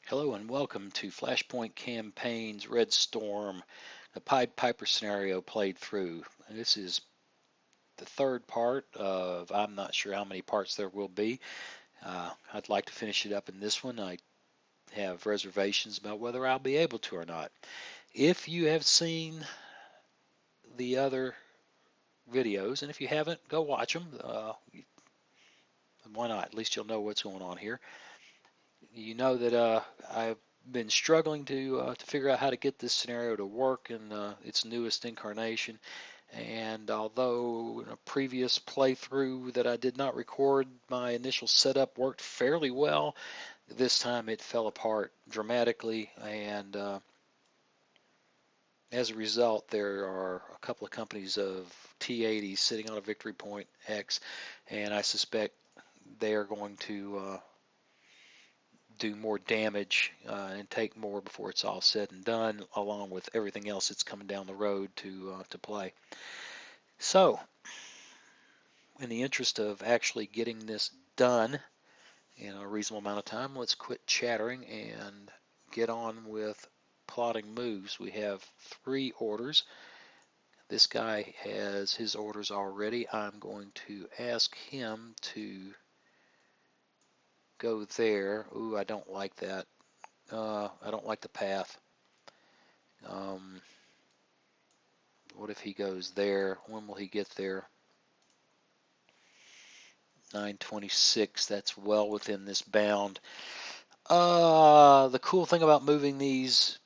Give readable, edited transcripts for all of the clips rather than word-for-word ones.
Hello and welcome to Flashpoint Campaigns Red Storm, the Pied Piper scenario played through. This is the third part of I'm not sure how many parts there will be. I'd like to finish it up in this one. I have reservations about whether I'll be able to or not. If you have seen the other videos, and if you haven't, go watch them. Why not? At least you'll know what's going on here. You know that I've been struggling to figure out how to get this scenario to work in its newest incarnation. And although in a previous playthrough that I did not record, my initial setup worked fairly well, this time it fell apart dramatically. And as a result, there are a couple of companies of T-80s sitting on a victory point X, and I suspect they are going to do more damage and take more before it's all said and done, along with everything else that's coming down the road to play. So, in the interest of actually getting this done in a reasonable amount of time, let's quit chattering and get on with plotting moves. We have 3 orders. This guy has his orders already. I'm going to ask him to go there. Ooh, I don't like that. I don't like the path. Um, what if he goes there? When will he get there? 9:26. That's well within this bound. The cool thing about moving these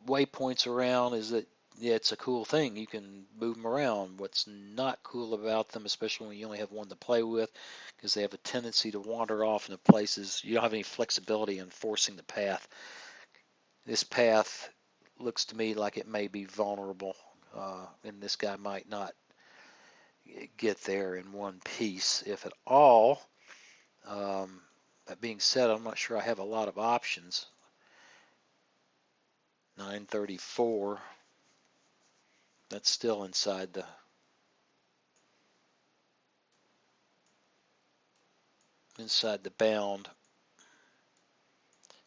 waypoints around is that yeah, it's a cool thing. You can move them around. What's not cool about them, especially when you only have one to play with, because they have a tendency to wander off into places. You don't have any flexibility in forcing the path. This path looks to me like it may be vulnerable, and this guy might not get there in one piece, if at all. That being said, I'm not sure I have a lot of options. 934. That's still inside the bound,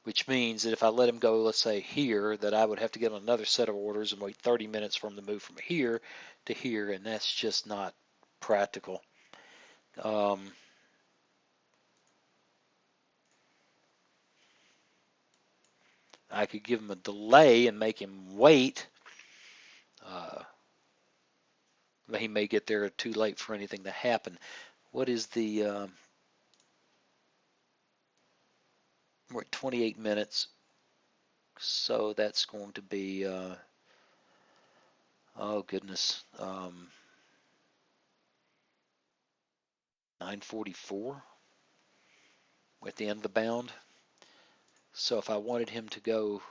which means that if I let him go, let's say here, that I would have to get on another set of orders and wait 30 minutes for him to move from here to here, and that's just not practical. I could give him a delay and make him wait. But he may get there too late for anything to happen. What is the we're at 28 minutes, so that's going to be oh goodness, 9:44 at the end of the bound. So if I wanted him to go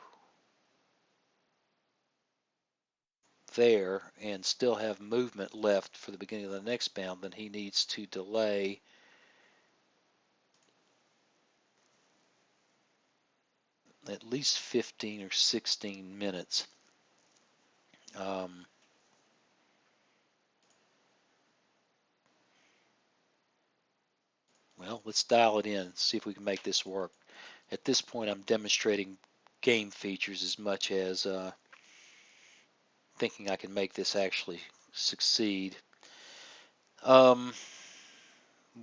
there and still have movement left for the beginning of the next bound, then he needs to delay at least 15 or 16 minutes. Well, let's dial it in, see if we can make this work. At this point, I'm demonstrating game features as much as thinking I can make this actually succeed. We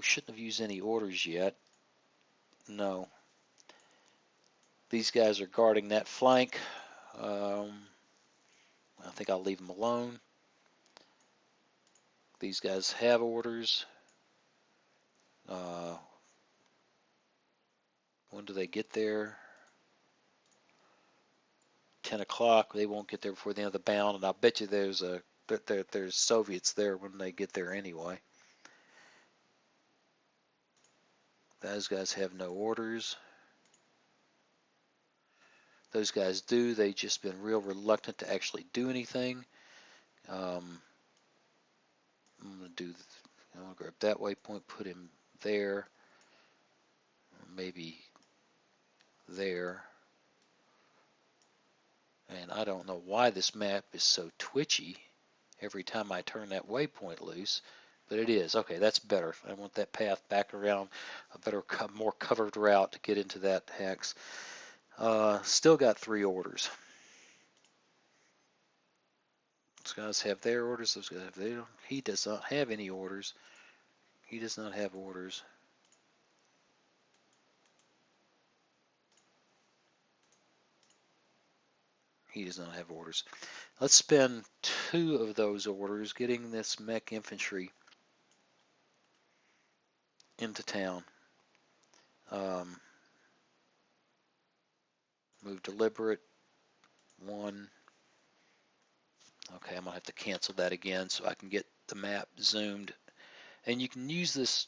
shouldn't have used any orders yet. No. These guys are guarding that flank. I think I'll leave them alone. These guys have orders. When do they get there? 10 o'clock. They won't get there before the end of the bound, and I'll bet you there's Soviets there when they get there anyway. Those guys have no orders. Those guys do. They've just been real reluctant to actually do anything. I'm going to grab that waypoint, put him there, maybe there. And I don't know why this map is so twitchy every time I turn that waypoint loose, but it is. Okay, that's better. I want that path back around a better, more covered route to get into that hex. Still got 3 orders. Those guys have their orders. Those guys have their. He does not have any orders. He does not have orders. He does not have orders. Let's spend 2 of those orders getting this mech infantry into town. Move deliberate. 1. Okay, I'm gonna have to cancel that again so I can get the map zoomed. And you can use this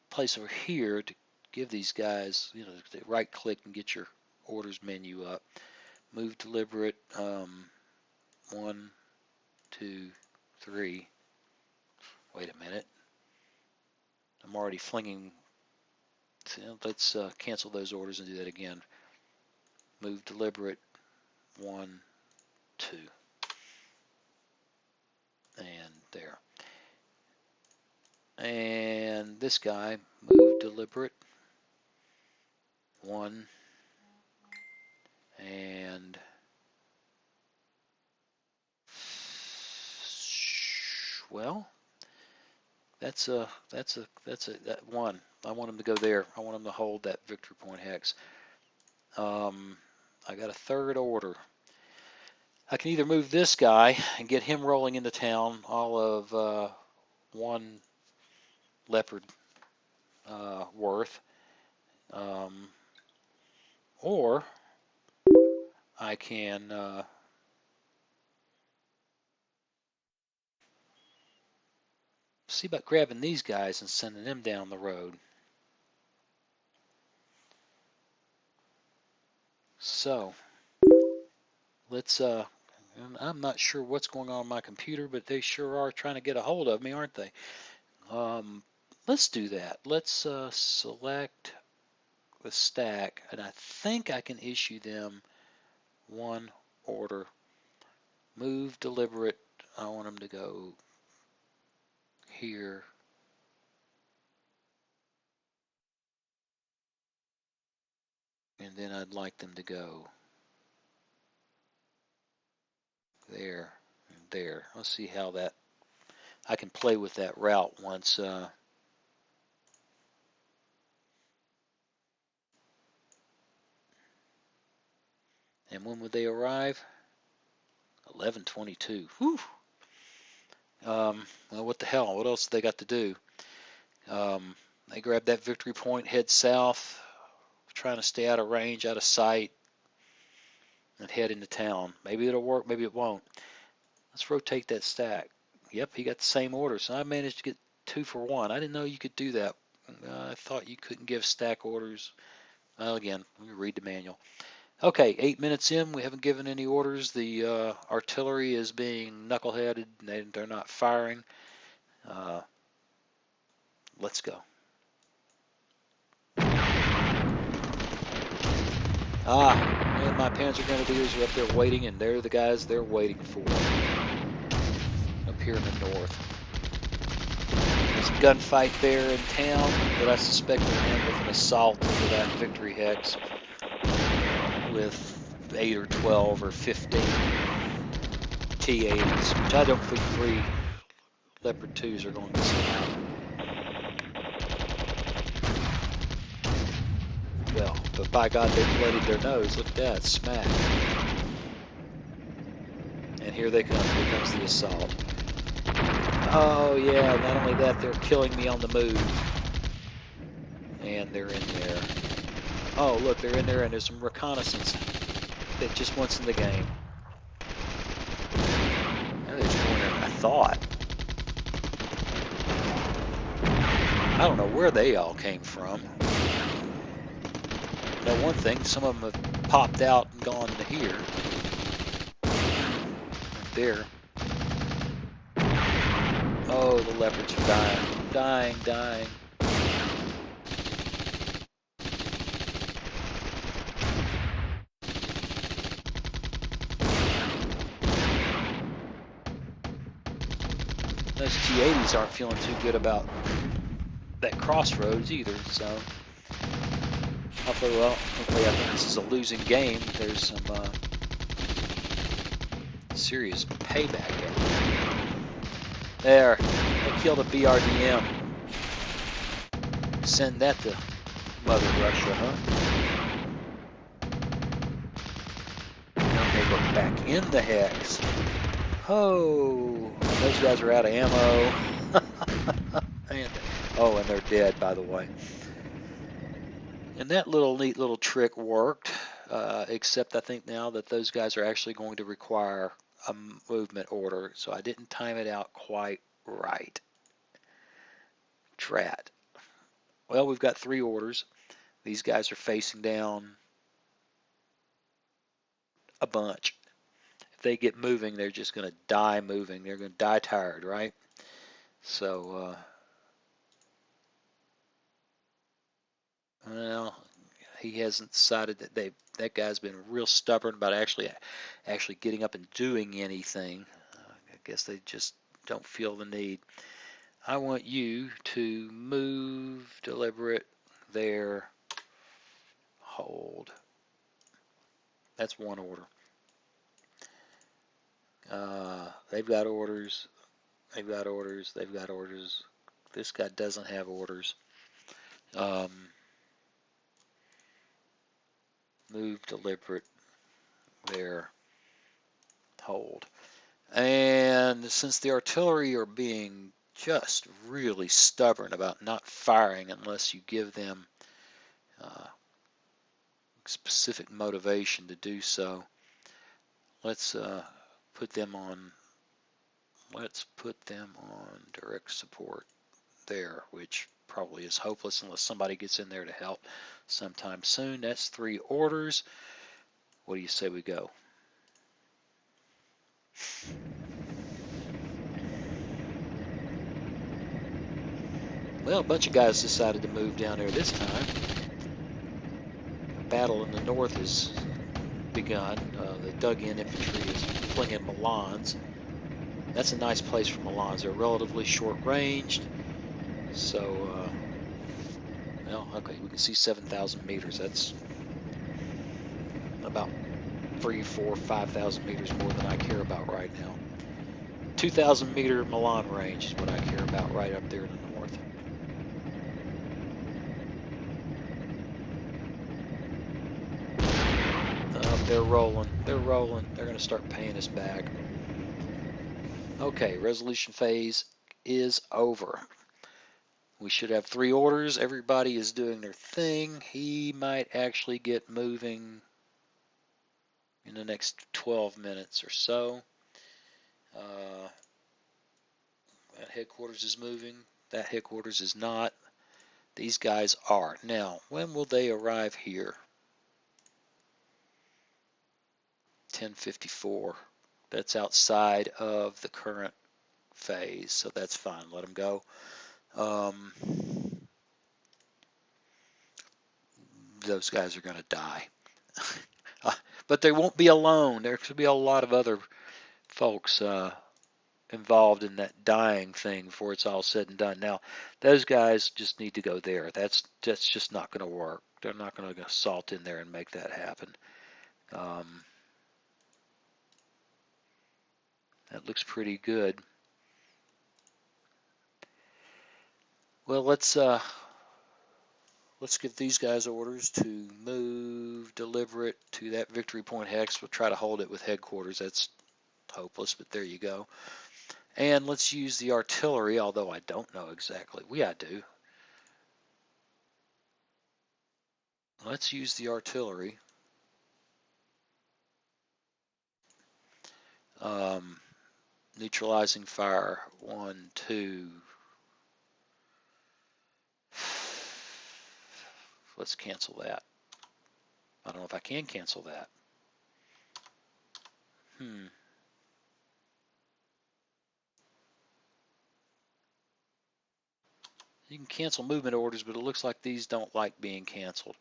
place over here to give these guys, you know, right click and get your orders menu up. Move deliberate. 1, 2, 3. Wait a minute. I'm already flinging. Let's cancel those orders and do that again. Move deliberate. 1, 2. And there. And this guy, move deliberate. 1. And well, that's that 1. I want him to go there. I want him to hold that victory point hex. I got a 3rd order. I can either move this guy and get him rolling into town, all of 1 leopard worth, or I can see about grabbing these guys and sending them down the road. So let's I'm not sure what's going on my computer, but they sure are trying to get a hold of me, aren't they? Let's do that. Let's select the stack, and I think I can issue them 1 order. Move deliberate. I want them to go here. And then I'd like them to go there and there. Let's see how that, I can play with that route once. And when would they arrive? 11:22. Whew. Well, what the hell? What else they got to do? They grab that victory point, head south, trying to stay out of range, out of sight, and head into town. Maybe it'll work, maybe it won't. Let's rotate that stack. Yep, he got the same order, so I managed to get 2 for 1. I didn't know you could do that. I thought you couldn't give stack orders. Well, again, let me read the manual. Okay, 8 minutes in, we haven't given any orders. The artillery is being knuckleheaded. They're not firing. Let's go. And my Panzer Grenadiers are up there waiting, and they're the guys they're waiting for up here in the north. There's a gunfight there in town that I suspect will end with an assault into that victory hex with 8 or 12 or 15 T-80s, which I don't think 3 Leopard 2s are going to survive. Well, but by God, they bloodied their nose. Look at that, smack. And here they come. Here comes the assault. Oh yeah, not only that, they're killing me on the move. And they're in there. Oh look, they're in there, and there's some reconnaissance that just wants in the game. Now they're just going there, I thought. I don't know where they all came from. Now one thing, some of them have popped out and gone to here. There. Oh, the leopards are dying. Dying. Those T-80s aren't feeling too good about that crossroads either, so Hopefully I think this is a losing game. There's some serious payback here. There, they killed a BRDM. Send that to Mother Russia, huh? Now they go back in the hex. Oh, those guys are out of ammo. And they're dead, by the way. And that neat little trick worked, except I think now that those guys are actually going to require a movement order, so I didn't time it out quite right. Drat. Well, we've got 3 orders. These guys are facing down a bunch. If they get moving, they're just going to die moving. They're going to die tired, right? So, well, he hasn't decided that guy's been real stubborn about actually getting up and doing anything. I guess they just don't feel the need. I want you to move, deliberate, there, hold. That's one order. They've got orders. They've got orders. They've got orders. This guy doesn't have orders. Move, deliberate, there, hold. And since the artillery are being just really stubborn about not firing unless you give them specific motivation to do so, let's put them on direct support there, which probably is hopeless unless somebody gets in there to help sometime soon. That's 3 orders. What do you say we go? Well, a bunch of guys decided to move down there this time. The battle in the north has begun. The dug-in infantry is flinging Milans. That's a nice place for Milans. They're relatively short-ranged. So, well, okay, we can see 7,000 meters. That's about 3, 4, 5,000 meters more than I care about right now. 2,000 meter Milan range is what I care about right up there in the north. They're rolling. They're rolling. They're going to start paying us back. Okay, resolution phase is over. We should have 3 orders. Everybody is doing their thing. He might actually get moving in the next 12 minutes or so. That headquarters is moving. That headquarters is not. These guys are. Now, when will they arrive here? 10:54. That's outside of the current phase, so that's fine. Let them go. Those guys are going to die. But they won't be alone. There could be a lot of other folks involved in that dying thing before it's all said and done. Now, those guys just need to go there. That's just not going to work. They're not going to assault in there and make that happen. That looks pretty good. Well, let's give these guys orders to move, deliver it to that victory point hex. We'll try to hold it with headquarters. That's hopeless, but there you go. And let's use the artillery, although I don't know exactly. I do. Let's use the artillery. Neutralizing fire. 1, 2. Let's cancel that. I don't know if I can cancel that. You can cancel movement orders, but it looks like these don't like being canceled.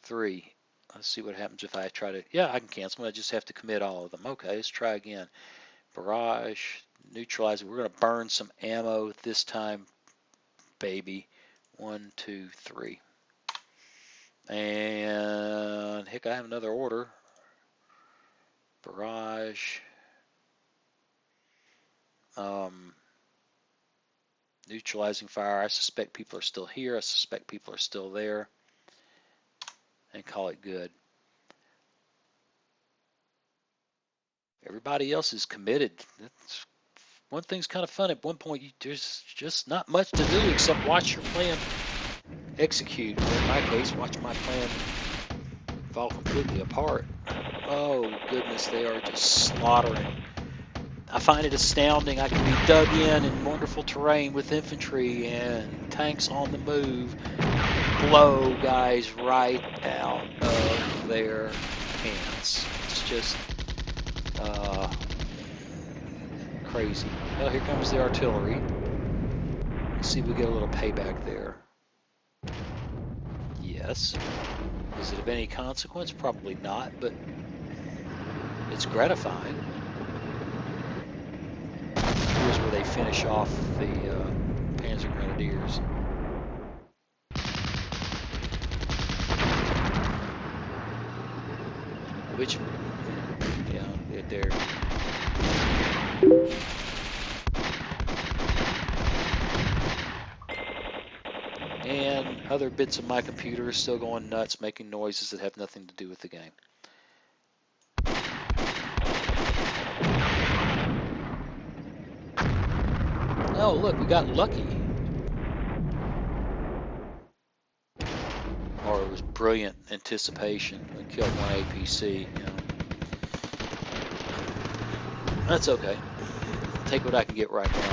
3. Let's see what happens if I try to... Yeah, I can cancel them. I just have to commit all of them. Okay, let's try again. Barrage, neutralize. We're going to burn some ammo this time, baby. 1, 2, 3. And heck, I have another order. Barrage. Neutralizing fire. I suspect people are still here. I suspect people are still there. And call it good. Everybody else is committed. One thing's kind of fun. At one point, there's just not much to do except watch your plan execute. Or in my case, watch my plan fall completely apart. Oh, goodness, they are just slaughtering. I find it astounding. I can be dug in wonderful terrain with infantry and tanks on the move, blow guys right out of their pants. It's just crazy. Well, here comes the artillery. Let's see if we get a little payback there. Yes. Is it of any consequence? Probably not, but it's gratifying. Here's where they finish off the Panzer Grenadiers. Which, yeah, they're and other bits of my computer are still going nuts, making noises that have nothing to do with the game. Oh, look, we got lucky. Or it was brilliant anticipation. We killed one APC. That's okay. Take what I can get right now.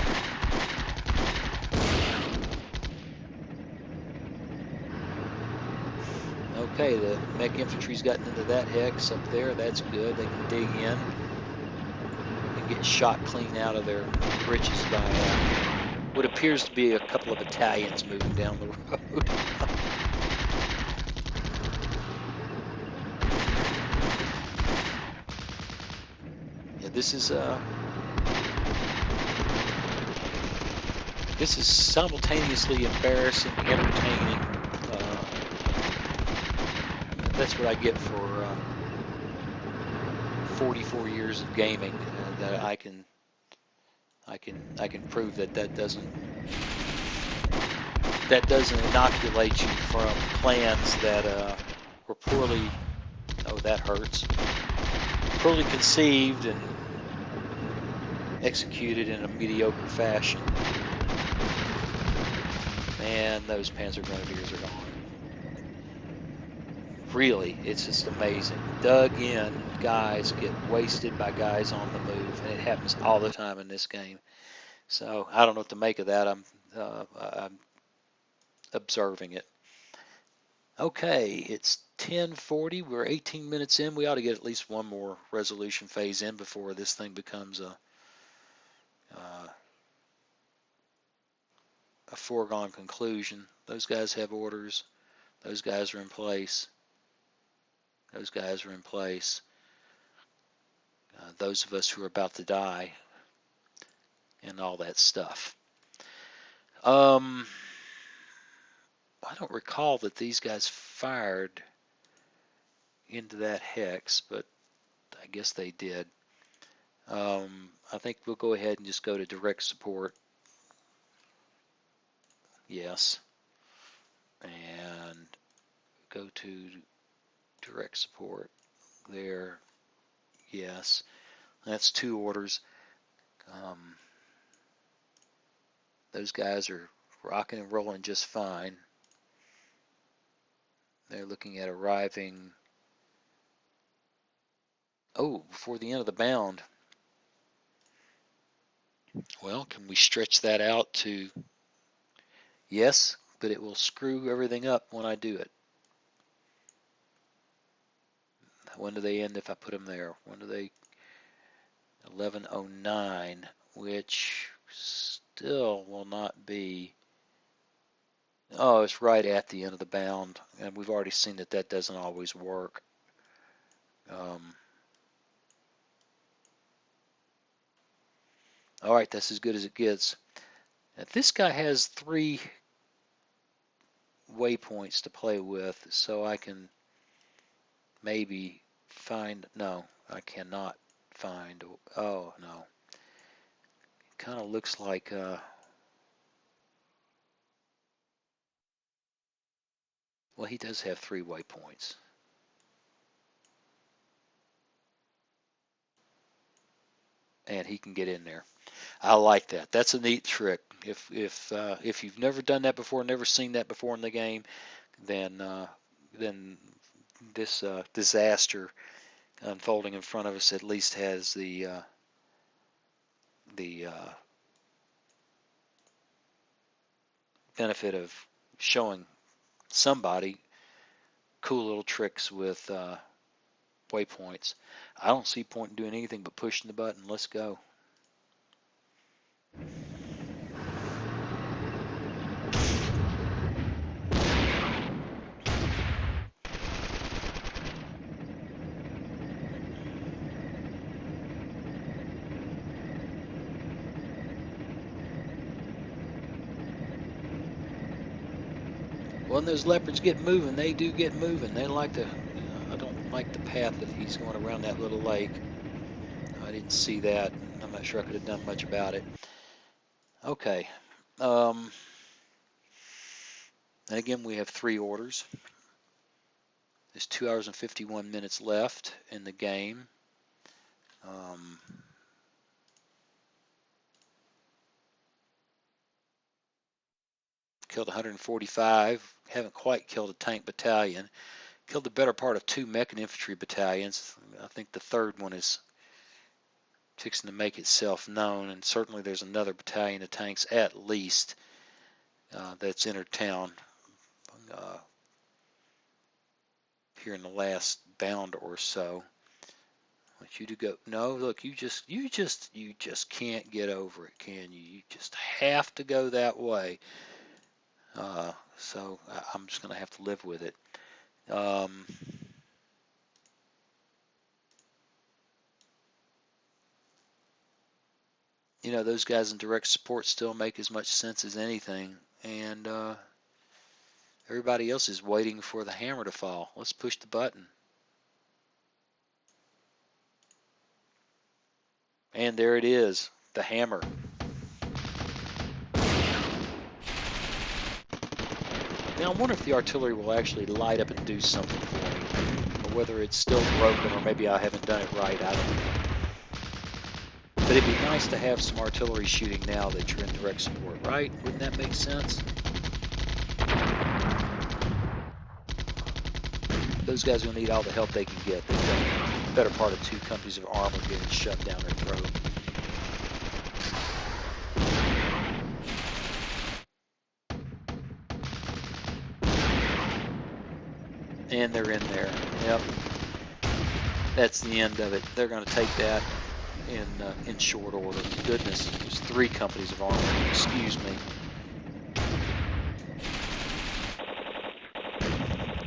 Okay, the mech infantry's gotten into that hex up there. That's good. They can dig in and get shot clean out of their britches by what appears to be a couple of battalions moving down the road. Yeah, this is simultaneously embarrassing, entertaining. That's what I get for 44 years of gaming. That I can prove that doesn't inoculate you from plans that were poorly. Oh, that hurts. Poorly conceived and executed in a mediocre fashion. And those Panzer Grenadiers are gone. Really, it's just amazing. Dug in guys get wasted by guys on the move, and it happens all the time in this game. So I don't know what to make of that. I'm observing it. Okay, it's 10:40. We're 18 minutes in. We ought to get at least one more resolution phase in before this thing becomes a foregone conclusion. Those guys have orders. Those guys are in place. Those guys are in place. Those of us who are about to die and all that stuff. I don't recall that these guys fired into that hex, but I guess they did. I think we'll go ahead and just go to direct support. Yes. And go to direct support there. Yes. That's 2 orders. Those guys are rocking and rolling just fine. They're looking at arriving, before the end of the bound. Well, can we stretch that out to yes, but it will screw everything up when I do it. When do they end if I put them there? When do they? 11:09, which still will not be. Oh, it's right at the end of the bound, and we've already seen that doesn't always work. All right, that's as good as it gets. Now, this guy has 3 waypoints to play with, so I can maybe find, no, I cannot find, oh no. Kind of looks like, well, he does have 3 waypoints. And he can get in there. I like that. That's a neat trick. If you've never done that before, never seen that before in the game, then this disaster unfolding in front of us at least has the benefit of showing somebody cool little tricks with waypoints. I don't see point in doing anything but pushing the button. Let's go. When those leopards get moving, they do get moving. They like to, I don't like the path that he's going around that little lake. I didn't see that. I'm not sure I could have done much about it. Okay. And again, we have 3 orders. There's 2 hours and 51 minutes left in the game. Killed 145. Haven't quite killed a tank battalion. Killed the better part of 2 mech and infantry battalions. I think the 3rd one is fixing to make itself known, and certainly there's another battalion of tanks at least that's entered town here in the last bound or so. I want you to go. No, look, you just can't get over it, can you? You just have to go that way. So I'm just going to have to live with it. You know, those guys in direct support still make as much sense as anything, and everybody else is waiting for the hammer to fall. Let's push the button. And there it is, the hammer. Now I wonder if the artillery will actually light up and do something for me, or whether it's still broken, or maybe I haven't done it right. I don't know. But it'd be nice to have some artillery shooting now that you're in direct support, right? Wouldn't that make sense? Those guys will need all the help they can get. They've got the better part of 2 companies of armor getting shoved down their throat. And they're in there. Yep. That's the end of it. They're going to take that in short order. Goodness, there's 3 companies of armor. Excuse me.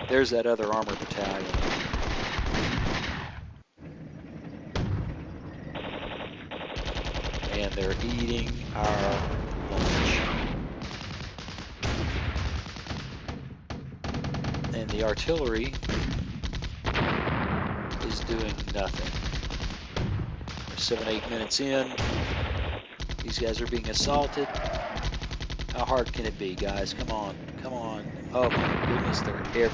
There's that other armor battalion. And they're eating our lunch. And the artillery is doing nothing. We're 7-8 minutes in. These guys are being assaulted. How hard can it be, guys? Come on, come on. Oh my goodness, they're everywhere.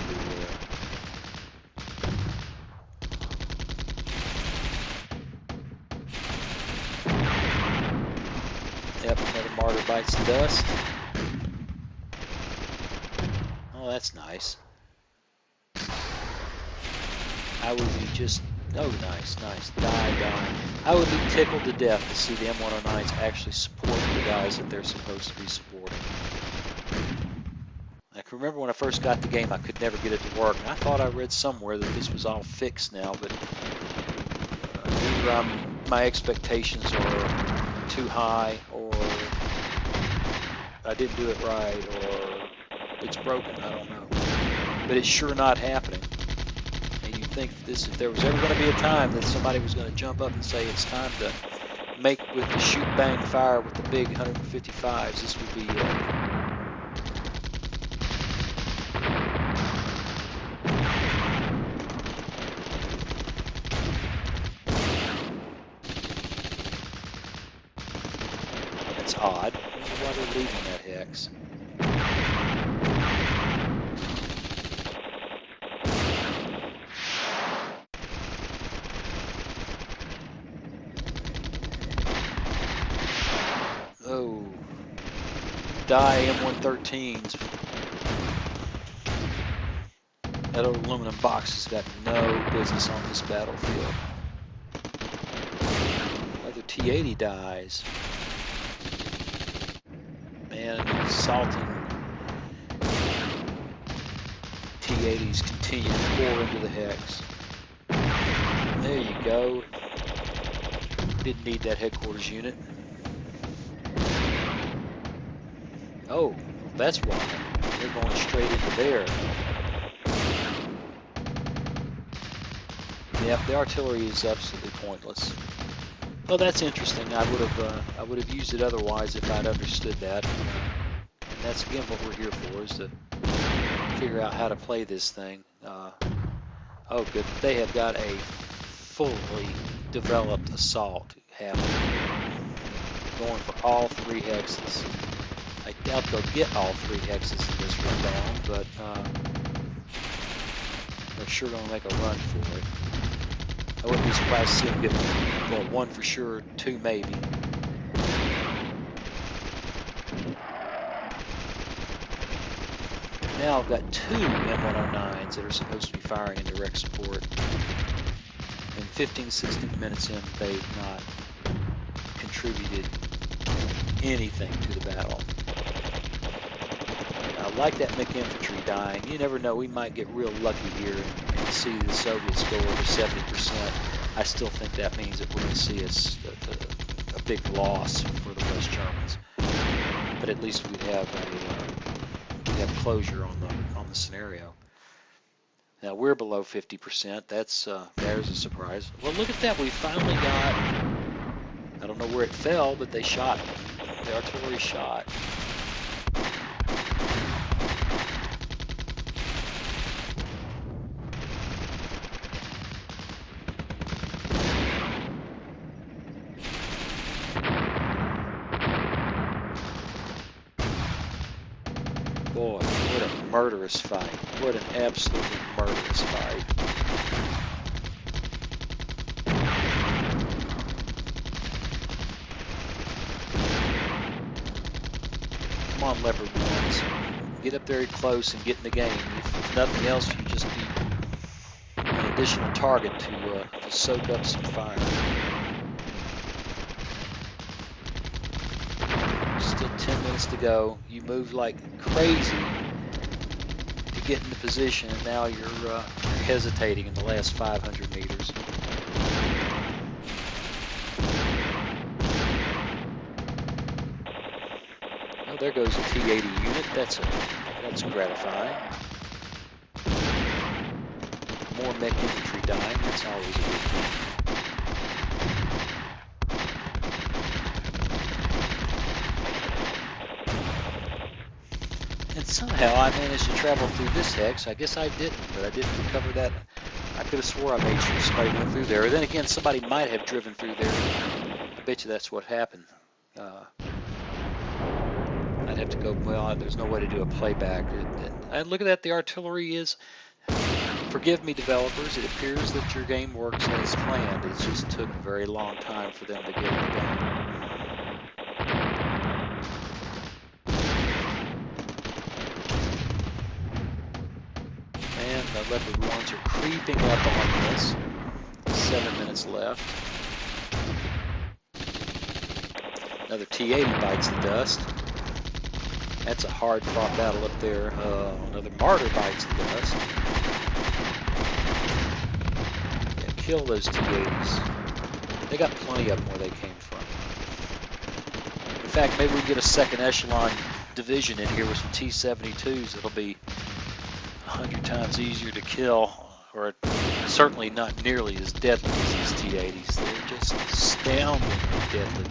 Yep, another martyr bites the dust. Oh, that's nice. I would be just, oh nice, nice, die. I would be tickled to death to see the M109s actually support the guys that they're supposed to be supporting. I can remember when I first got the game, I could never get it to work, and I thought I read somewhere that this was all fixed now, but either my expectations are too high, or I didn't do it right, or it's broken, I don't know. But it's sure not happening. Think this, if there was ever going to be a time that somebody was going to jump up and say it's time to make with the shoot bang fire with the big 155s, this would be it. That's odd. I wonder why they're leaving that hex. Oh, die M113s. That old aluminum box has got no business on this battlefield. Another T-80 dies. Man, assaulting T-80s continue to pour into the hex. There you go. Didn't need that headquarters unit. Oh, that's why. They're going straight into there. Yep, the artillery is absolutely pointless. Oh, that's interesting. I would have used it otherwise if I'd understood that. And that's again what we're here for, is to figure out how to play this thing. Oh, good. They have got a fully developed assault happening, going for all 3 hexes. I doubt they'll get all 3 hexes in this rundown, but they're sure going to make a run for it. I wouldn't be surprised to see them get, well, 1 for sure, 2 maybe. Now I've got 2 M109s that are supposed to be firing in direct support. And 15-16 minutes in, they've not contributed anything to the battle. I like that McInfantry dying. You never know, we might get real lucky here and see the Soviets go over 70%. I still think that means that we're going to see a big loss for the West Germans. But at least we'd have closure on the scenario. Now we're below 50%. There's a surprise. Well, look at that. We finally got. I don't know where it fell, but they shot. The artillery shot. Boy, what a murderous fight. What an absolutely murderous fight. Come on, Leopard 1s. Get up very close and get in the game. If nothing else, you just be an additional target to soak up some fire. Still 10 minutes to go. You move like crazy to get into position, and now you're hesitating in the last 500 meters. Oh, there goes a T-80 unit. That's gratifying. More mech infantry dying. That's always a good thing. And somehow I managed to travel through this hex. I guess I didn't, but I didn't recover that. I could have swore I made sure somebody went through there. Or then again, somebody might have driven through there. I bet you that's what happened. I'd have to go, well, there's no way to do a playback. And look at that, the artillery is, forgive me developers, it appears that your game works as planned. It just took a very long time for them to get it done. And the Leopard 1s are creeping up on this. 7 minutes left. Another T-80 bites the dust. That's a hard-fought battle up there. Another Martyr bites the dust. Yeah, kill those T-80s. They got plenty of them where they came from. In fact, maybe we can get a second echelon division in here with some T-72s. It'll be 100 times easier to kill, or certainly not nearly as deadly as these T-80s. They're just astoundingly deadly.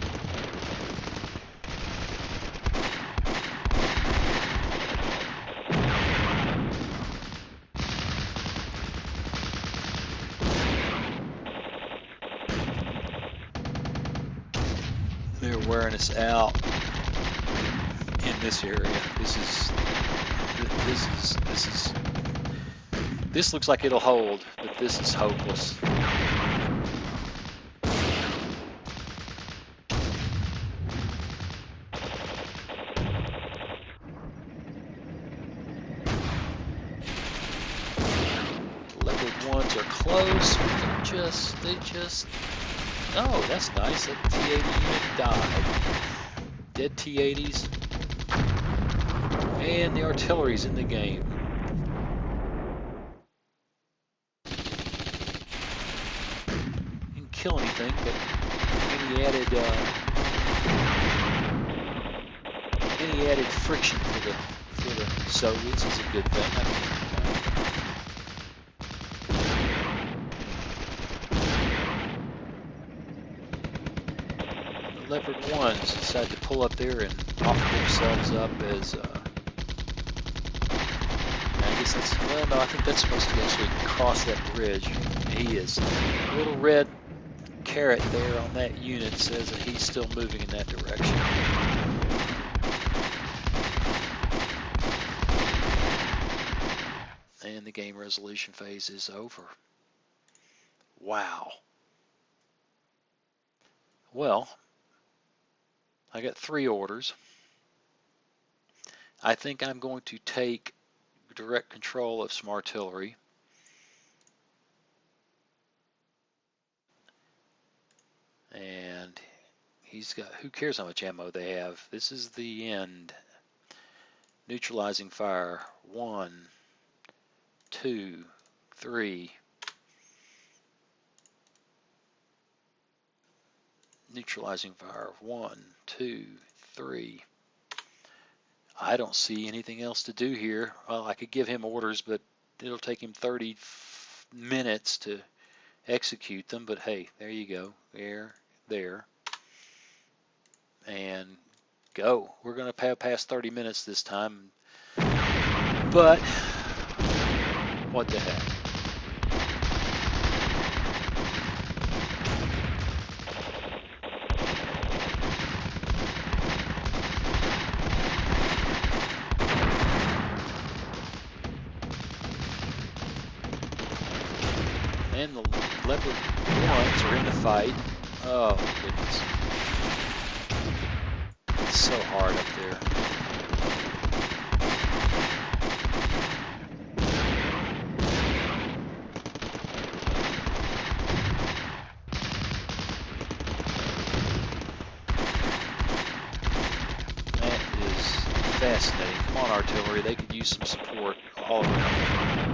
They're wearing us out. this area. This looks like it'll hold, but this is hopeless. Leopard ones are close, but they just. Oh, that's nice. That T-80 unit died. Dead T-80s. And the artillery's in the game. Didn't kill anything, but any added friction for the Soviets is a good thing. The Leopard 1s decided to pull up there and offer themselves up as I guess that's, well, no, I think that's supposed to actually cross that bridge. He is. A little red caret there on that unit says that he's still moving in that direction. And the game resolution phase is over. Wow. Well, I got 3 orders. I think I'm going to take direct control of some artillery. And he's got, who cares how much ammo they have? This is the end. Neutralizing fire. 1, 2, 3. Neutralizing fire. 1, 2, 3. I don't see anything else to do here. Well, I could give him orders, but it'll take him 30 minutes to execute them. But hey, there you go. There. And go. We're going to pass 30 minutes this time. But what the heck? And the Leopard 1s are in the fight. Oh, goodness. It's so hard up there. That is fascinating. Come on, artillery. They could use some support all around.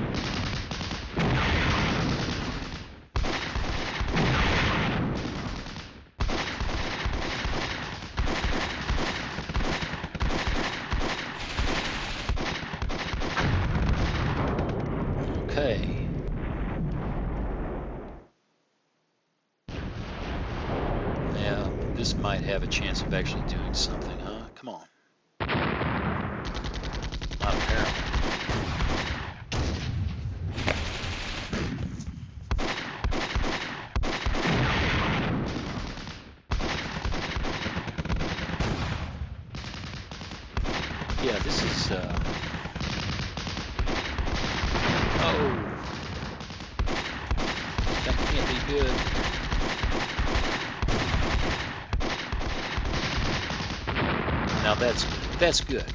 Okay. Now, this might have a chance of actually doing something, huh? Come on. Not apparently. Yeah, this is, oh, that can't be good. Now that's good.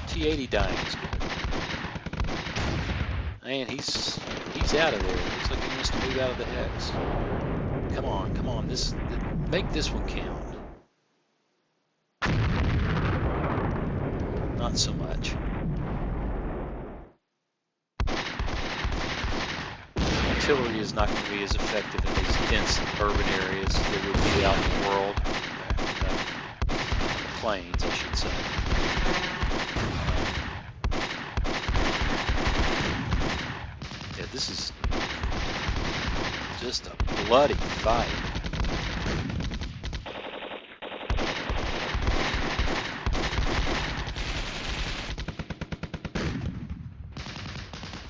T-80 dying is good. And he's out of there. Looks like he wants to move out of the hex. Come on. Make this one count. Not so much. Artillery is not going to be as effective in these dense urban areas as it would be out in the world. The plains, I should say. Yeah, this is just a bloody fight.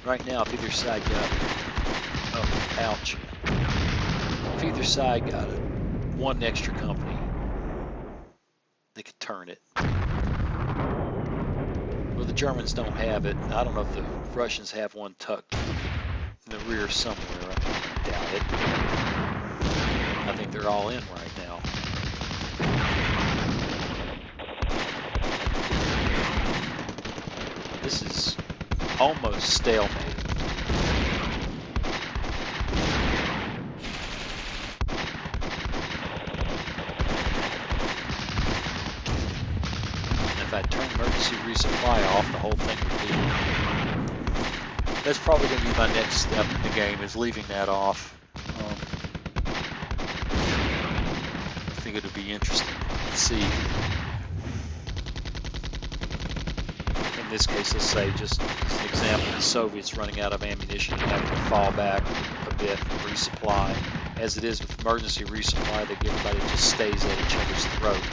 Right now, if either side got it, oh, ouch. If either side got it, one extra company, they could turn it. the Germans don't have it. I don't know if the Russians have one tucked in the rear somewhere. I doubt it. I think they're all in right now. This is almost stalemate. If I turn emergency resupply off, the whole thing would be... That's probably going to be my next step in the game, is leaving that off. I think it would be interesting to see. In this case, let's say, just as an example, the Soviets running out of ammunition and having to fall back a bit and resupply. As it is with emergency resupply, everybody just stays at each other's throat.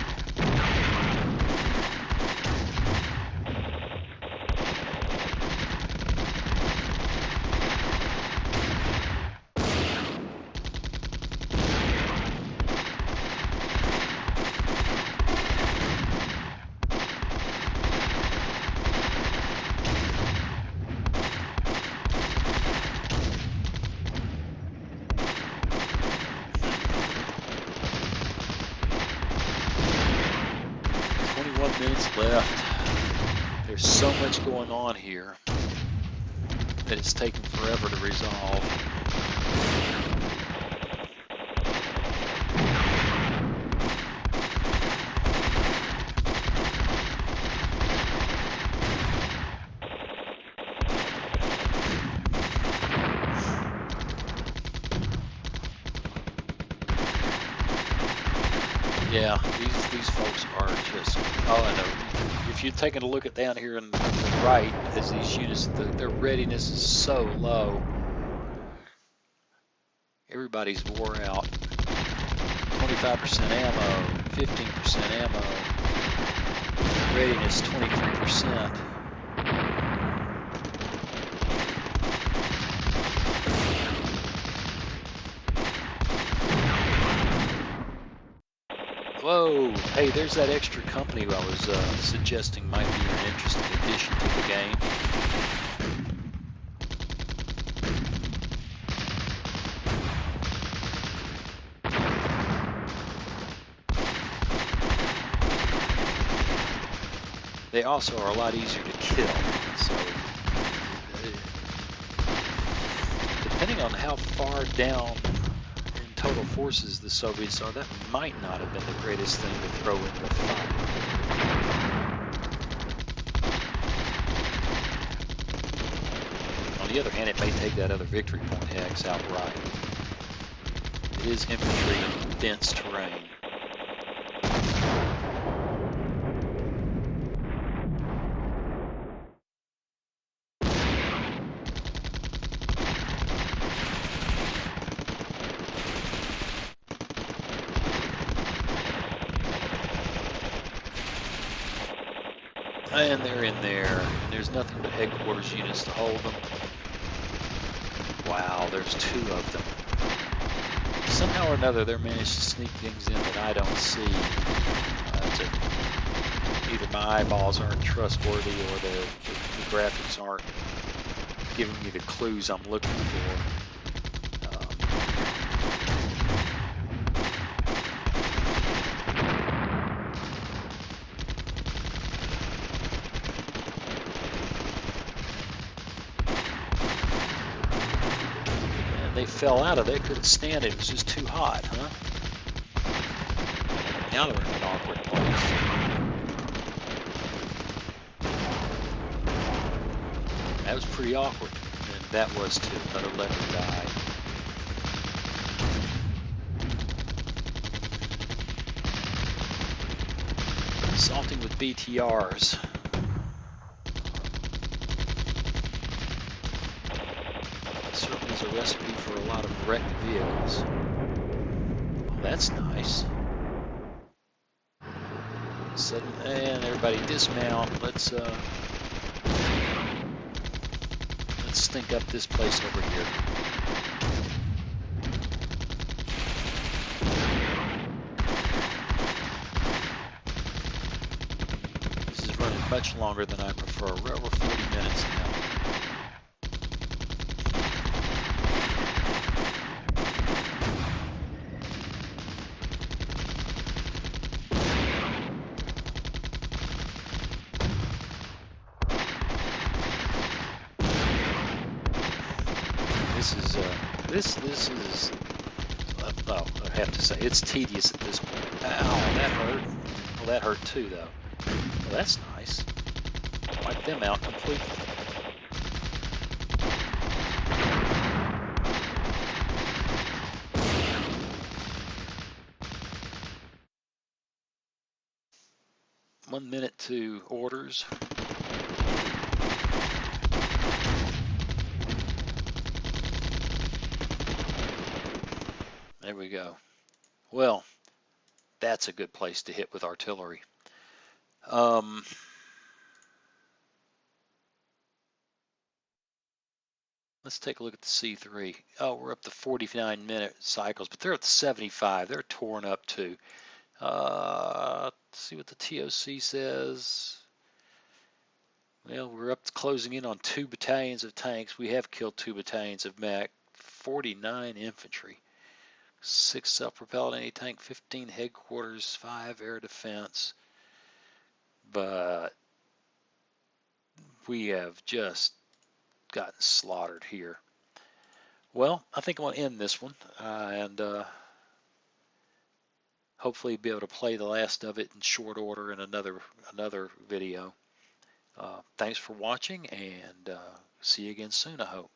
21 minutes left. There's so much going on here that it's taken forever to resolve. Yeah, these folks are just, oh, I know. If you're taking a look at down here on the right, as these units, their readiness is so low. Everybody's wore out. 25% ammo, 15% ammo, readiness 23%. Whoa, hey, there's that extra company I was suggesting might be an interesting addition to the game. They also are a lot easier to kill, so depending on how far down total forces the Soviets are, that might not have been the greatest thing to throw in the fight. On the other hand, it may take that other victory point hex outright. It is infantry in dense terrain. And they're in there, and there's nothing but headquarters units to hold them. Wow, there's 2 of them. Somehow or another, they're managed to sneak things in that I don't see. Either my eyeballs aren't trustworthy, or the graphics aren't giving me the clues I'm looking for. They fell out of it, couldn't stand it, it was just too hot, huh? Now they're in an awkward place. That was pretty awkward, and that was too. Another leopard died. Assaulting with BTRs. Certainly is a recipe for a lot of wrecked vehicles. Well, that's nice. And everybody dismount. Let's stink up this place over here. This is running much longer than I prefer. We're over 40 minutes now. This is oh, I have to say it's tedious at this point. Ow, that hurt. Well, that hurt too, though. Well, that's nice. Wipe them out completely. One minute to orders. There we go. Well, that's a good place to hit with artillery. Let's take a look at the C3. Oh, we're up to 49-minute cycles, but they're at 75. They're torn up too. Let's see what the TOC says. Well, we're up to closing in on 2 battalions of tanks. We have killed 2 battalions of mech, 49 infantry, 6 self-propelled anti-tank, 15 headquarters, 5 air defense. But we have just gotten slaughtered here. Well, I think I'm going to end this one and hopefully be able to play the last of it in short order in another video. Thanks for watching, and see you again soon, I hope.